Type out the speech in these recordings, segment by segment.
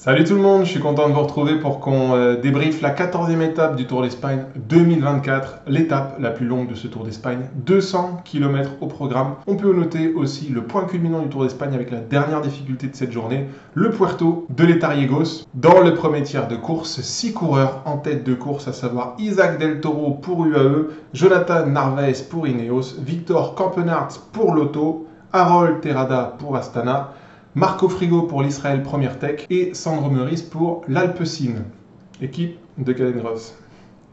Salut tout le monde, je suis content de vous retrouver pour qu'on débriefe la 14e étape du Tour d'Espagne 2024, l'étape la plus longue de ce Tour d'Espagne, 200 km au programme. On peut noter aussi le point culminant du Tour d'Espagne avec la dernière difficulté de cette journée, le Puerto de l'Etariegos. Dans le premier tiers de course, 6 coureurs en tête de course, à savoir Isaac Del Toro pour UAE, Jonathan Narvaez pour Ineos, Victor Campenaerts pour Lotto, Harold Terrada pour Astana, Marco Frigo pour l'Israël Première Tech et Sandro Meurice pour l'Alpecin, équipe de Cadengroves.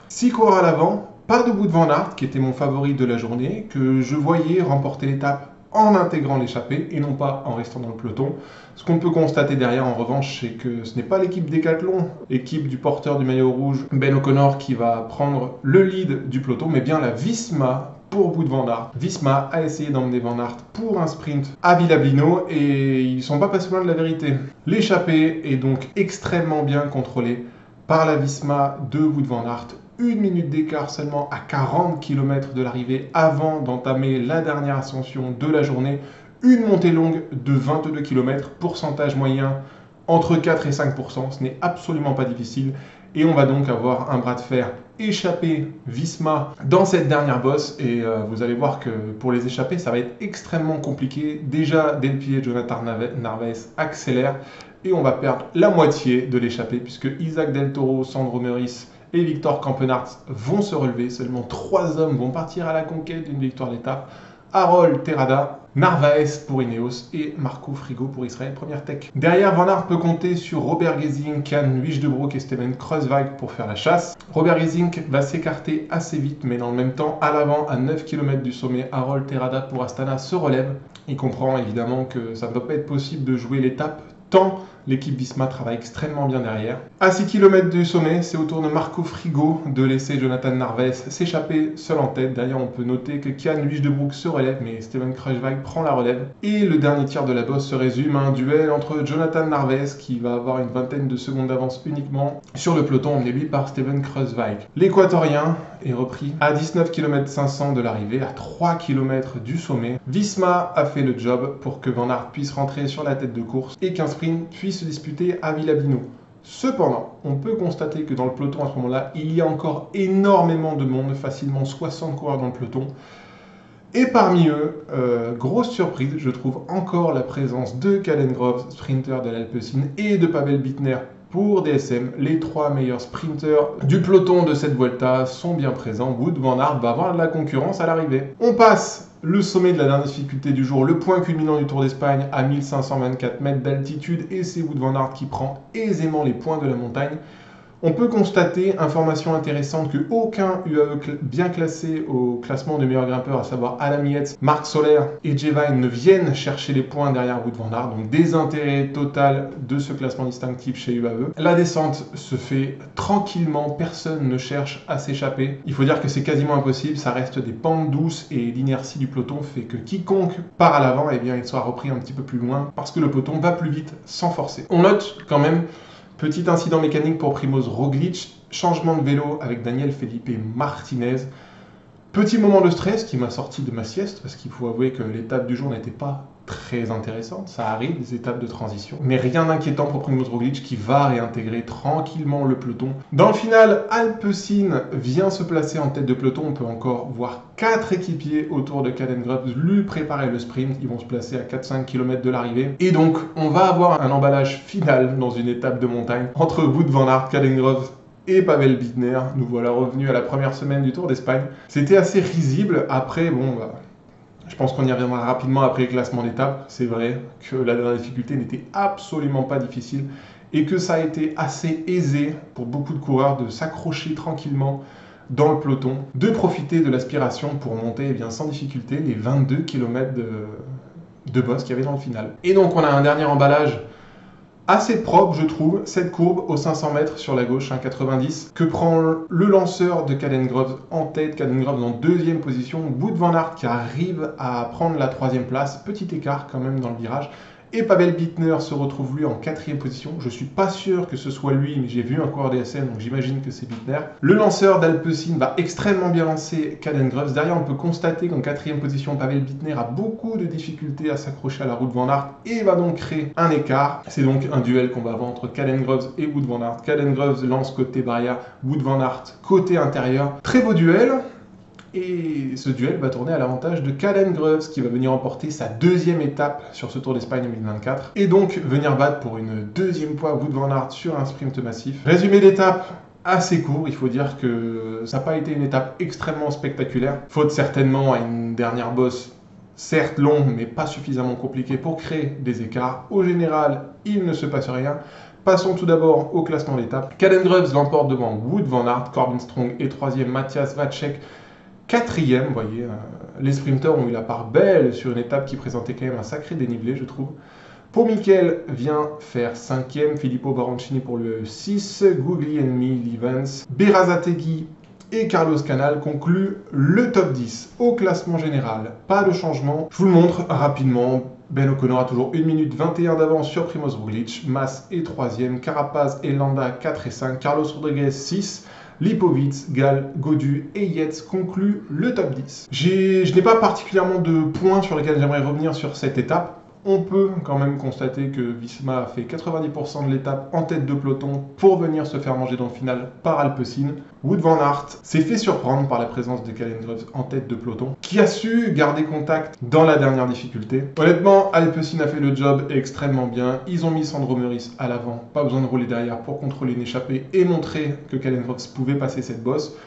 6 coureurs à l'avant, pas de Wout van Aert qui était mon favori de la journée, que je voyais remporter l'étape en intégrant l'échappée et non pas en restant dans le peloton. Ce qu'on peut constater derrière en revanche, c'est que ce n'est pas l'équipe Decathlon, équipe du porteur du maillot rouge Ben O'Connor qui va prendre le lead du peloton, mais bien la Visma pour Wout van Aert. Visma a essayé d'emmener Van Aert pour un sprint à Villablino et ils ne sont pas passés loin de la vérité. L'échappée est donc extrêmement bien contrôlée par la Visma de Wout van Aert. 1 minute d'écart seulement à 40 km de l'arrivée avant d'entamer la dernière ascension de la journée. Une montée longue de 22 km, pourcentage moyen entre 4 et 5%, ce n'est absolument pas difficile. Et on va donc avoir un bras de fer échappé Visma dans cette dernière bosse. Et vous allez voir que pour les échappés, ça va être extrêmement compliqué. Déjà, dès le pied, Jonathan Narvaez accélère. Et on va perdre la moitié de l'échappée puisque Isaac Del Toro, Sandro Meurice et Victor Campenaerts vont se relever. Seulement 3 hommes vont partir à la conquête d'une victoire d'étape. Harold Terrada, Narvaez pour Ineos et Marco Frigo pour Israël Première Tech. Derrière, Van Aert peut compter sur Robert Gesink, Jan Wijsdebroek et Steven Kruijswijk pour faire la chasse. Robert Gesink va s'écarter assez vite, mais dans le même temps, à l'avant, à 9 km du sommet, Harold Terrada pour Astana se relève. Il comprend évidemment que ça ne va pas être possible de jouer l'étape tant l'équipe Visma travaille extrêmement bien derrière. À 6 km du sommet, c'est au tour de Marco Frigo de laisser Jonathan Narvaez s'échapper seul en tête. D'ailleurs, on peut noter que Jan Wijsdebroek se relève, mais Steven Kruijswijk prend la relève. Et le dernier tiers de la bosse se résume à un duel entre Jonathan Narvaez, qui va avoir une vingtaine de secondes d'avance uniquement sur le peloton, emmené lui par Steven Kruijswijk. L'Équatorien est repris à 19 km 500 de l'arrivée, à 3 km du sommet. Visma a fait le job pour que Van Aert puisse rentrer sur la tête de course et qu'un sprint puisse se disputer à Villablino. Cependant, on peut constater que dans le peloton à ce moment-là, il y a encore énormément de monde, facilement 60 coureurs dans le peloton. Et parmi eux, grosse surprise, je trouve encore la présence de Cadengroves, sprinter de l'Alpecin, et de Pavel Bittner pour DSM. Les 3 meilleurs sprinters du peloton de cette Vuelta sont bien présents. Wout van Aert va avoir de la concurrence à l'arrivée. On passe le sommet de la dernière difficulté du jour, le point culminant du Tour d'Espagne à 1524 mètres d'altitude, et c'est Wout van Aert qui prend aisément les points de la montagne. On peut constater, information intéressante, qu'aucun UAE bien classé au classement des meilleurs grimpeurs, à savoir Adam Yates, Marc Soler et Jevine, ne viennent chercher les points derrière Wout van Aert. Donc désintérêt total de ce classement distinctif chez UAE. La descente se fait tranquillement, personne ne cherche à s'échapper. Il faut dire que c'est quasiment impossible, ça reste des pentes douces et l'inertie du peloton fait que quiconque part à l'avant, eh bien, il soit repris un petit peu plus loin parce que le peloton va plus vite sans forcer. On note quand même petit incident mécanique pour Primoz Roglic, changement de vélo avec Daniel Felipe Martinez. Petit moment de stress qui m'a sorti de ma sieste, parce qu'il faut avouer que l'étape du jour n'était pas très intéressante. Ça arrive, des étapes de transition. Mais rien d'inquiétant pour Primoz Roglic qui va réintégrer tranquillement le peloton. Dans le final, Alpecin vient se placer en tête de peloton. On peut encore voir 4 équipiers autour de Cadengroves lui préparer le sprint. Ils vont se placer à 4-5 km de l'arrivée. Et donc, on va avoir un emballage final dans une étape de montagne entre Wout van Aert, Cadengroves et Pavel Bittner. Nous voilà revenus à la première semaine du Tour d'Espagne. C'était assez risible. Après, je pense qu'on y reviendra rapidement après le classement d'étape. C'est vrai que la dernière difficulté n'était absolument pas difficile et que ça a été assez aisé pour beaucoup de coureurs de s'accrocher tranquillement dans le peloton, de profiter de l'aspiration pour monter sans difficulté les 22 km de bosse qu'il y avait dans le final. Et donc on a un dernier emballage assez propre, je trouve, cette courbe aux 500 mètres sur la gauche, 1,90, que prend le lanceur de Cadengroves en tête, Cadengroves en deuxième position, Wout van Aert qui arrive à prendre la 3e place, petit écart quand même dans le virage, Et Pavel Bittner se retrouve lui en 4e position. Je suis pas sûr que ce soit lui, mais j'ai vu un coureur DSM, donc j'imagine que c'est Bittner. Le lanceur d'Alpecin va extrêmement bien lancer Caden Groves. Derrière, on peut constater qu'en 4e position, Pavel Bittner a beaucoup de difficultés à s'accrocher à la roue de Van Aert et va donc créer un écart. C'est donc un duel qu'on va avoir entre Caden Groves et Wout van Aert. Caden Groves lance côté barrière, Wout van Aert côté intérieur. Très beau duel. Et ce duel va tourner à l'avantage de Caden Groves qui va venir remporter sa 2e étape sur ce Tour d'Espagne 2024 et donc venir battre pour une 2e fois Wout van Aert sur un sprint massif. Résumé d'étape assez court, il faut dire que ça n'a pas été une étape extrêmement spectaculaire, faute certainement à une dernière bosse certes longue mais pas suffisamment compliquée pour créer des écarts. Au général, il ne se passe rien. Passons tout d'abord au classement d'étape. Caden Groves l'emporte devant Wout van Aert, Corbin Strong est 3e, Matthias Vacek 4e, vous voyez, les sprinteurs ont eu la part belle sur une étape qui présentait quand même un sacré dénivelé, je trouve. Pour Mikel vient faire 5e, Filippo Baroncini pour le 6, Guglielmi Livens, Berazategui et Carlos Canal concluent le top 10 au classement général. Pas de changement, je vous le montre rapidement. Ben O'Connor a toujours 1 minute 21 d'avance sur Primoz Roglic, Mas est 3e, Carapaz et Landa 4 et 5, Carlos Rodriguez 6, Lipovic, Gall, Gaudu et Yates concluent le top 10. Je n'ai pas particulièrement de points sur lesquels j'aimerais revenir sur cette étape. On peut quand même constater que Visma a fait 90% de l'étape en tête de peloton pour venir se faire manger dans le final par Alpecin. Wout van Aert s'est fait surprendre par la présence de Caden Groves en tête de peloton, qui a su garder contact dans la dernière difficulté. Honnêtement, Alpecin a fait le job extrêmement bien. Ils ont mis Sandro Meurice à l'avant, pas besoin de rouler derrière pour contrôler une échappée et montrer que Caden Groves pouvait passer cette bosse.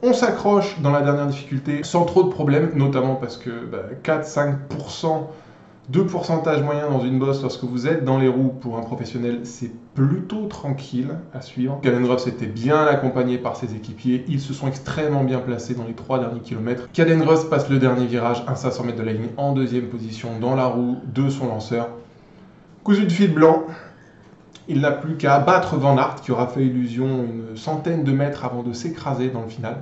On s'accroche dans la dernière difficulté sans trop de problèmes, notamment parce que 4-5% de pourcentage moyen dans une bosse lorsque vous êtes dans les roues pour un professionnel, c'est plutôt tranquille à suivre. Caden Groves était bien accompagné par ses équipiers, ils se sont extrêmement bien placés dans les 3 derniers kilomètres. Caden Groves passe le dernier virage à 500 mètres de la ligne en 2e position dans la roue de son lanceur. Cousu de fil blanc, il n'a plus qu'à battre Van Aert qui aura fait illusion une centaine de mètres avant de s'écraser dans le final.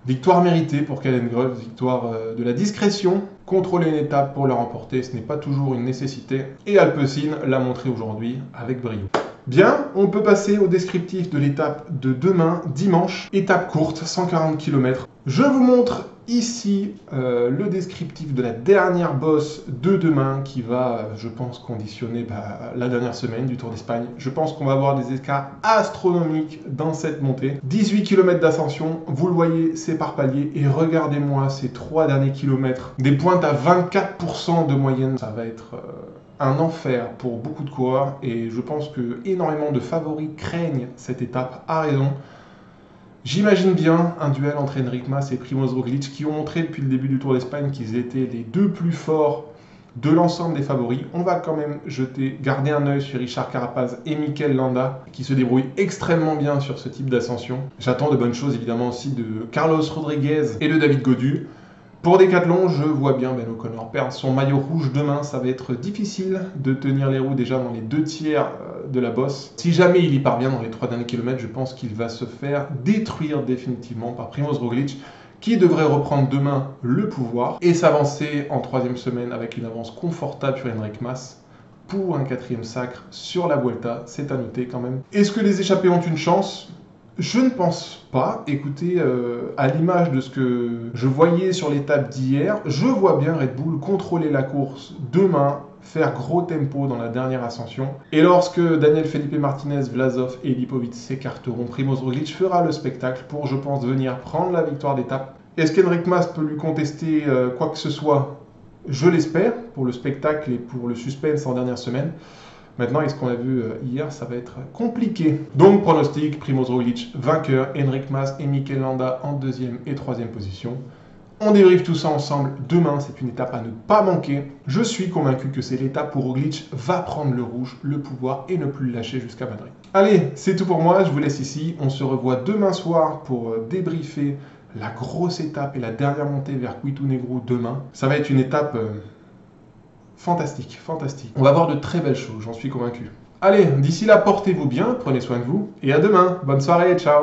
Victoire méritée pour Caden Groves, victoire de la discrétion. Contrôler une étape pour la remporter, ce n'est pas toujours une nécessité. Et Alpecin l'a montré aujourd'hui avec brio. Bien, on peut passer au descriptif de l'étape de demain, dimanche. Étape courte, 140 km. Je vous montre ici le descriptif de la dernière bosse de demain qui va, je pense, conditionner la dernière semaine du Tour d'Espagne. Je pense qu'on va avoir des écarts astronomiques dans cette montée. 18 km d'ascension, vous le voyez, c'est par palier. Et regardez-moi ces 3 derniers kilomètres. Des pointes à 24% de moyenne. Ça va être un enfer pour beaucoup de coureurs. Et je pense que énormément de favoris craignent cette étape à raison. J'imagine bien un duel entre Enric Mas et Primoz Roglic qui ont montré depuis le début du Tour d'Espagne qu'ils étaient les 2 plus forts de l'ensemble des favoris. On va quand même garder un œil sur Richard Carapaz et Mikel Landa qui se débrouillent extrêmement bien sur ce type d'ascension. J'attends de bonnes choses évidemment aussi de Carlos Rodriguez et de David Gaudu. Pour Decathlon, je vois bien Ben O'Connor perdre son maillot rouge demain. Ça va être difficile de tenir les roues déjà dans les 2 tiers de la bosse. Si jamais il y parvient dans les 3 derniers kilomètres, je pense qu'il va se faire détruire définitivement par Primoz Roglic, qui devrait reprendre demain le pouvoir et s'avancer en 3e semaine avec une avance confortable sur Enric Mas pour un 4e sacre sur la Vuelta. C'est à noter quand même. Est-ce que les échappés ont une chance ? Je ne pense pas. Écoutez, à l'image de ce que je voyais sur l'étape d'hier, je vois bien Red Bull contrôler la course demain, faire gros tempo dans la dernière ascension. Et lorsque Daniel Felipe Martinez, Vlasov et Lipovic s'écarteront, Primoz Roglic fera le spectacle pour, je pense, venir prendre la victoire d'étape. Est-ce qu'Enric Mas peut lui contester quoi que ce soit ? Je l'espère, pour le spectacle et pour le suspense en dernière semaine. Maintenant, avec ce qu'on a vu hier, ça va être compliqué. Donc, pronostic, Primoz Roglic vainqueur, Enric Mas et Mikel Landa en 2e et 3e position. On débriefe tout ça ensemble. Demain, c'est une étape à ne pas manquer. Je suis convaincu que c'est l'étape où Roglic va prendre le rouge, le pouvoir et ne plus le lâcher jusqu'à Madrid. Allez, c'est tout pour moi. Je vous laisse ici. On se revoit demain soir pour débriefer la grosse étape et la dernière montée vers Cuito Negro demain. Ça va être une étape fantastique, fantastique. On va voir de très belles choses, j'en suis convaincu. Allez, d'ici là, portez-vous bien, prenez soin de vous et à demain. Bonne soirée, ciao.